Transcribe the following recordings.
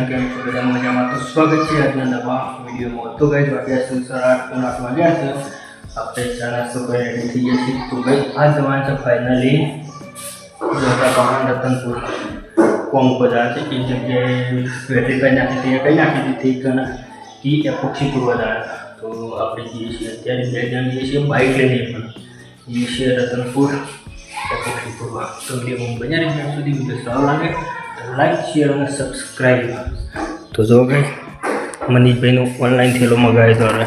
કૃષ્ણ, કેમ છો બધા મજામાં? તો સ્વાગત છે આજના નવા વિડીયોમાં। તો ગાઈસ વાગ્યા છે 8:30 વાગ્યા છે, આપણે ચા નાસ્તો કરી રેડી થઈ ગયા છીએ। તો ગાઈસ આ જવાનું છે ફાઇનલી જોતા પહાડ રતનપુર કોમ બજાર છે, એ જગ્યાએ વેટરીફાઈ નાખી કઈ નાખી દીધી ઘણા એ એપોક્સી પૂરવા જણા। તો આપણે જઈએ છીએ અત્યારે 2 જણ જઈએ છીએ બાઇક લઈને, પણ જઈએ છીએ રતનપુર એપોક્સી પૂરવા। તો વિડીયો બન્યા રહે ત્યાં સુધી વિડીયો સારો લાગે લાઈક શેર અને સબસ્ક્રાઈબ। તો જો ભાઈ મનીષભાઈનો ઓનલાઈન થેલો મંગાવ્યો તો હવે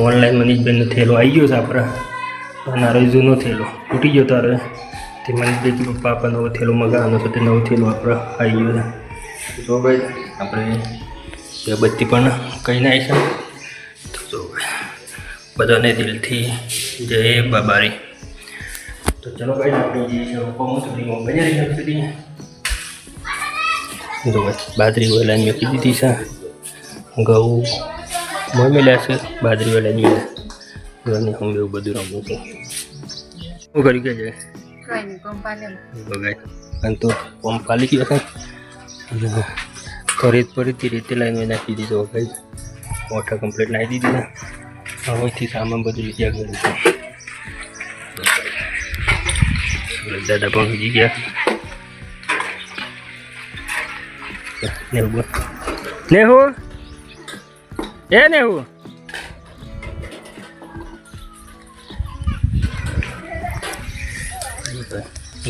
ઓનલાઈન મનીષભાઈનો થેલો આવી ગયો છે આપણા, અને આ જૂનો થેલો તૂટી ગયો તારે તે મનીષભાઈ કે પપ્પા આપણે નવો થેલો મંગાવવાનો છે, તે નવો થેલો આપણે આવી ગયો છે। જો ભાઈ આપણે બત્તી પણ કહીને આવી છે। તો જો બધાને દિલથી જય બાબારી। તો ચલો ભાઈ આપણે જઈએ છીએ પહોંચ સુધીમાં બજાર રહ્યા સુધી। જો ભાઈ બાજરી વેલાની મૂકી દીધી છે, ઘઉં મોં મેલ્યા છે, બાજરી વેલાની ઘરની હું એવું બધું રમું છું। શું કર્યું કે જાય અને તો પંપ પાલી ગયો છે, ફરી ફરીથી રીતે લાઈન નાખી દીધો ભાઈ, મોટર કમ્પ્લીટ નાખી દીધી છે, હવેથી સામાન બધું લીધા કર્યું છે। દાદા પણ વીજી ગયા નેહુ નેહુ એ નેહુ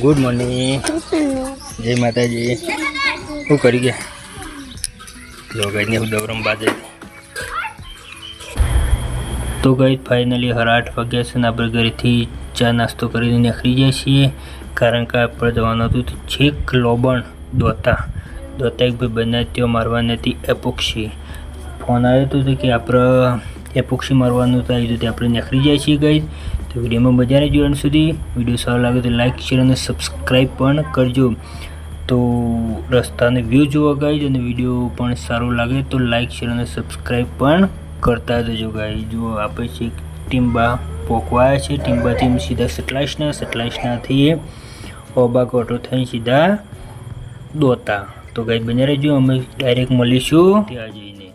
ગુડ મોર્નિંગ, જય માતાજી। શું કરી ગયા જો ગઈ નેહુ દવરમ બાજે। તો ગઈ ફાઇનલી 8:30 વાગ્યા છે ને આપણે ઘરેથી ચા નાસ્તો કરીને નીકળી જાય છીએ, કારણ કે આપણે જવાનું હતું છેક લોબણ દોતા એક ભાઈ બને ત્યાં મારવાની હતી એપોક્સી। ફોન આવ્યો હતો કે આપણે એપોક્સી મારવાનું તો આવી રીતે આપણે નીકળી જાય છીએ ગઈ। તો વિડીયોમાં મજા નહીં જોવાનું સુધી, વિડીયો સારો લાગે તો લાઈક શેર અને સબસ્ક્રાઈબ પણ કરજો। તો રસ્તાને વ્યૂ જોવા ગાઈ અને વિડીયો પણ સારો લાગે તો લાઈક શેર અને સબસ્ક્રાઈબ પણ કરતા જજો ગાઈ। જો આપણે છે ટીમ્બા પોકવાયા છે, ટીમ્બાથી સીધા સટલાઈસનાથી ઓબા કોટો થઈને સીધા દોતા। તો ગાઈ બને રહેજો, અમે ડાયરેક્ટ મળીશું ત્યાં જઈને।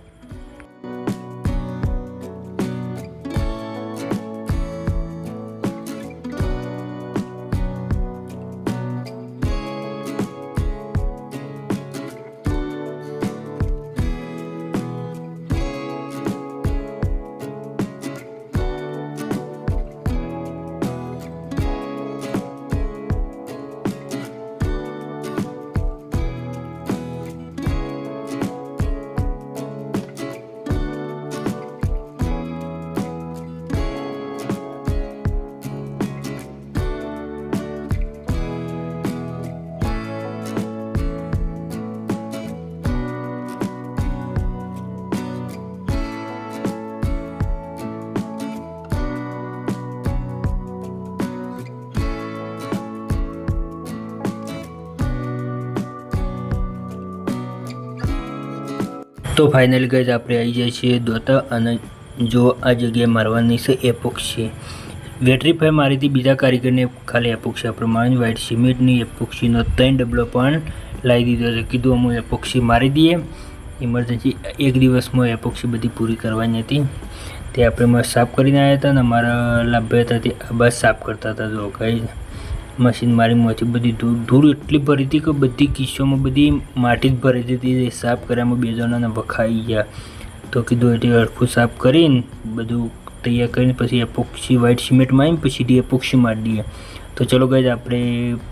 તો ફાઇનલી ગાઈઝ આપણે આવી જાય છીએ દોતા, અને જો આ જગ્યાએ મારવાની છે એપોક્સી। વેટરીફાઈ મારી હતી બીજા કારીગરને ખાલી એપોક્સી આપણે મારવાની, વ્હાઇટ સિમેન્ટની એપોક્સીનો 3 ડબલો પણ લાવી દીધો છે। કીધું અમે એપોક્સી મારી દઈએ, ઇમરજન્સી 1 દિવસમાં એપોક્સી બધી પૂરી કરવાની હતી। તે આપણે સાફ કરીને આવ્યા હતા, અને અમારા લાભભાઈ હતા તે બસ સાફ કરતા હતા। જો ગાઈઝ મશીન મારીમાંથી બધી ધૂળ એટલી ભરી હતી કે બધી કિસ્સોમાં બધી માટી જ ભરી હતી, સાફ કર્યામાં 2 જણાને વખાઈ ગયા। તો કીધું એટલે હરખું સાફ કરીને બધું તૈયાર કરીને પછી એપોક્સી વ્હાઇટ સિમેન્ટમાં આવીને પછી એપોક્સી મારી દઈએ। તો ચલો ગાઈઝ આપણે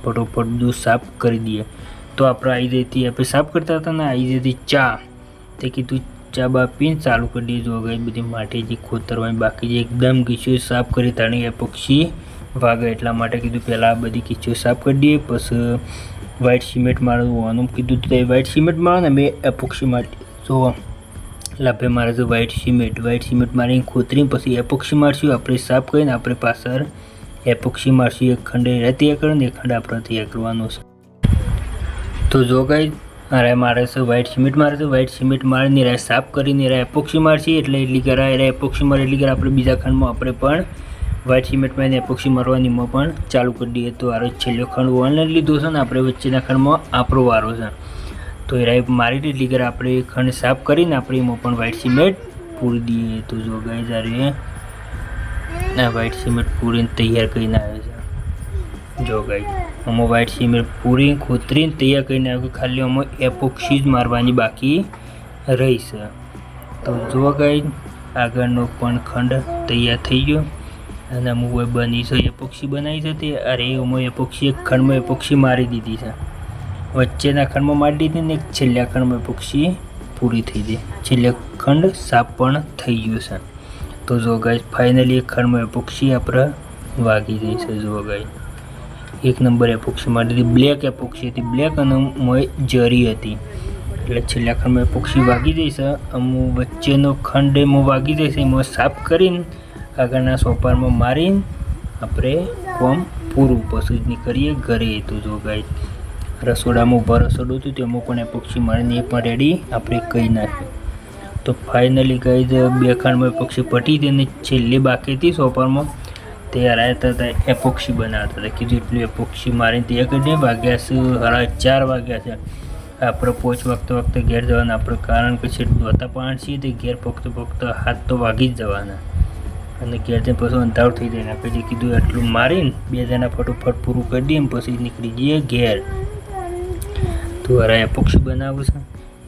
ફટોફટ બધું સાફ કરી દઈએ। તો આપણે આવી જઈ હતી, આપણે સાફ કરતા હતા ને આવી જઈ હતી ચા, તે કીધું ચા બા પીને ચાલુ કરી દઈએ। જો ગાઈઝ બધી માટી જે ખોતરવાની બાકી છે એકદમ કિસ્સો સાફ કરી તાણી એપોક્સી વાગે, એટલા માટે કીધું પહેલાં બધી કિસ્સો સાફ કરી દઈએ પછી વ્હાઇટ સિમેન્ટ મારવાનું કીધું। તો વ્હાઇટ સિમેન્ટ મારો ને મેં એપોક્સી મારી, જો લાભે મારે છે વ્હાઇટ સિમેન્ટ મારીને ખોતરીને પછી એપોક્સી મારશું આપણે સાફ કરીને, આપણે પાછળ એપોક્સી મારશું। એક ખંડ તૈયાર કરો ને એક ખંડ આપણે તૈયાર કરવાનો છે। તો જો ગાઈઝ અરે મારે છે વ્હાઇટ સિમેન્ટ મારે છે, વ્હાઇટ સિમેન્ટ મારીને રાય સાફ કરીને રાય એપોક્સી મારશે, એટલે એટલી કરાય એપોક્સી મારે એટલી કરાય આપણે બીજા ખંડમાં આપણે પણ વ્હાઇટ સિમેન્ટમાં એને એપોક્સી મારવાનીમાં પણ ચાલુ કરી દઈએ। તો આરો છેલ્લો ખંડ ઓનલાઈન લીધો છે ને આપણે વચ્ચેના ખંડમાં આપણો વારો છે। તો એ રાઈ મારી એટલી કે આપણે ખંડ સાફ કરીને આપણે એમાં પણ વ્હાઇટ સિમેન્ટ પૂરી દઈએ. તો જો ગાઈસ આ આ વ્હાઇટ સિમેન્ટ પૂરીને તૈયાર કરીને આવે છે. જો ગાઈસ આમાં વ્હાઇટ સિમેન્ટ પૂરી ખોતરીને તૈયાર કરીને આવે, ખાલી આમાં એપોક્સી જ મારવાની બાકી રહી છે. તો જો ગાઈસ આગળનો પણ ખંડ તૈયાર થઈ ગયો અને અમુક બની છે એપોક્સી બનાવી છે તે અરે એમાં એપોક્સી એક ખંડમાં એપોક્સી મારી દીધી છે, વચ્ચેના ખંડમાં મારી દીધી ને એક છેલ્લા ખંડમાં એપોક્સી પૂરી થઈ ગઈ, છેલ્લે ખંડ સાફ પણ થઈ ગયો છે. તો જો ગાઈસ ફાઇનલી એક ખંડમાં એપોક્સી આપણે વાગી ગઈ છે. જો ગાઈસ એક નંબર એપોક્સી મારી દીધી, બ્લેક એપોક્સી હતી, બ્લેક અને મોય જરી હતી, એટલે છેલ્લા ખંડમાં એપોક્સી વાગી જઈ છે. અમુક વચ્ચેનો ખંડ એમાં વાગી જશે, એમાં સાફ કરીને આગળના સોપારમાં મારીને આપણે કોમ પૂરું પછી જ નીકળીએ ઘરે. તો જો ગાઈસ રસોડામાં ઊભા રસોડું હતું તેમાં પણ એપોક્સી મારીને એ પણ રેડી આપણે કહી નાખ્યું. તો ફાઇનલી ગાઈસ બે ખંડમાં એપોક્સી પટી હતી અને છેલ્લી બાકી હતી સોપારમાં તૈયાર આવ્યા હતા એપોક્સી બનાવતા હતા. કીધું એટલું એપોક્સી મારીને તૈયાર કરીને વાગ્યા છે 4:30 વાગ્યા છે. આપણે વખતે ઘેર જવાના આપણે, કારણ કે છે દોતા પાણ છીએ તે ઘેર પોખતો હાથ તો વાગી જ જવાના અને ઘેર જઈને પછી અંધારું થઈ જાય. પછી કીધું એટલું મારીને બે જણા ફટોફટ પૂરું કરી દઈએ પછી નીકળી જઈએ ઘેર. તો હવે એપોક્સી બનાવું છે,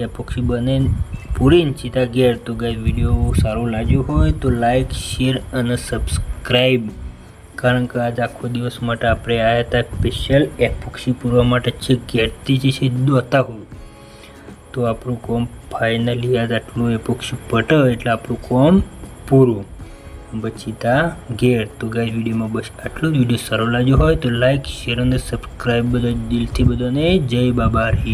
એપોક્સી બને પૂરીને સીધા ઘેર. તો ગાઈસ વિડીયો સારો લાગ્યો હોય તો લાઈક, શેર અને સબસ્ક્રાઈબ, કારણ કે આજ આખો દિવસ માટે આપણે આવ્યા હતા સ્પેશિયલ એપોક્સી પૂરવા માટે છે ઘેરથી જે છે દોતા હોય. તો આપણું કોમ ફાઇનલી આજ આટલું એપોક્સી પટે એટલે આપણું કોમ પૂરું પછી સીધા ઘેર. તો ગાઈસ વિડીયોમાં બસ આટલું જ. વિડીયો સારો લાગ્યો હોય તો લાઈક, શેર અને સબસ્ક્રાઈબ બધા દિલથી બધાને જય બાબા રી.